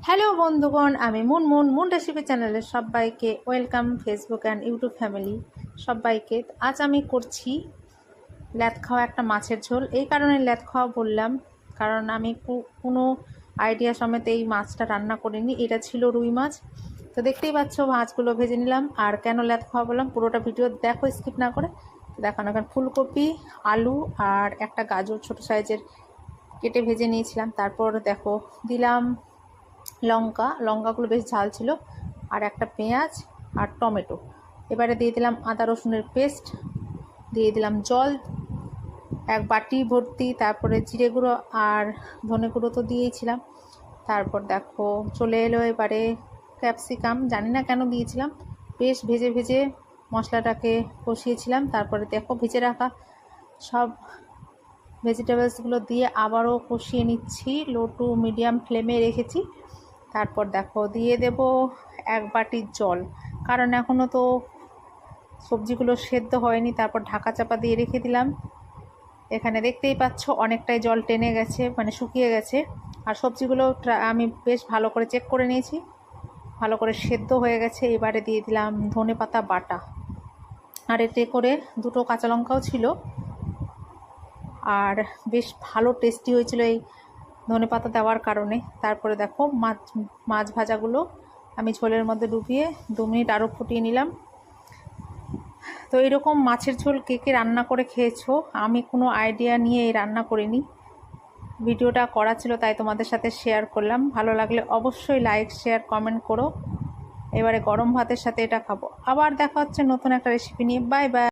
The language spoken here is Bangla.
হ্যালো বন্ধুগণ, আমি মুন রেসিপি চ্যানেলের সবাইকে welcome. Facebook and YouTube family সবাইকে আজ আমি করছি ল্যাদ খাওয়া একটা মাছের ঝোল। এই কারণে ল্যাদ খাওয়া বললাম, কারণ আমি কোনো আইডিয়া সমেত এই মাছটা রান্না করিনি। এটা ছিল রুই মাছ। তো দেখতেই পাচ্ছ মাছগুলো ভেজে নিলাম। আর কেন ল্যাদ খাওয়া বললাম, পুরোটা ভিডিও দেখো স্কিপ না করে। দেখো না, কারণ ফুলকপি, আলু আর একটা গাজর ছোটো সাইজের কেটে ভেজে নিয়েছিলাম। তারপর দেখো দিলাম লঙ্কাগুলো বেশ ঝাল ছিল, আর একটা পেঁয়াজ আর টমেটো। এবারে দিয়ে দিলাম আদা রসুনের পেস্ট, দিয়ে দিলাম জল এক বাটি ভর্তি, তারপরে জিরে গুঁড়ো আর ধনে গুঁড়ো তো দিয়েছিলাম। তারপর দেখো চলে এলো এবারে ক্যাপসিকাম, জানি না কেন দিয়েছিলাম। বেশ ভেজে ভেজে মশলাটাকে কষিয়েছিলাম। তারপরে দেখো ভেজে রাখা সব ভেজিটেবলসগুলো দিয়ে আবারও কষিয়ে নিচ্ছি, লো টু মিডিয়াম ফ্লেমে রেখেছি। তারপর দেখো দিয়ে দেব এক বাটি জল, কারণ এখনও তো সবজিগুলো সেদ্ধ হয়নি। তারপর ঢাকা চাপা দিয়ে রেখে দিলাম। এখানে দেখতেই পাচ্ছ অনেকটাই জল টেনে গেছে, মানে শুকিয়ে গেছে। আর সবজিগুলো আমি বেশ ভালো করে চেক করে নিয়েছি, ভালো করে সেদ্ধ হয়ে গেছে। এবারে দিয়ে দিলাম ধনেপাতা বাটা, আর এতে করে দুটো কাঁচা লঙ্কাও ছিল, আর বেশ ভালো টেস্টি হয়েছিল এই ধনেপাতা দেওয়ার কারণে। তারপরে দেখো মাছ ভাজাগুলো আমি ঝোলের মধ্যে ডুবিয়ে 2 মিনিট আরও ফুটিয়ে নিলাম। তো এরকম মাছের ঝোল কে কে রান্না করে খেয়েছো? আমি কোনো আইডিয়া নিয়ে এই রান্না করিনি, ভিডিওটা করা ছিল তাই তোমাদের সাথে শেয়ার করলাম। ভালো লাগলে অবশ্যই লাইক শেয়ার কমেন্ট করো। এবারে গরম ভাতের সাথে এটা খাবো। আবার দেখা হচ্ছে নতুন একটা রেসিপি নিয়ে। Bye bye.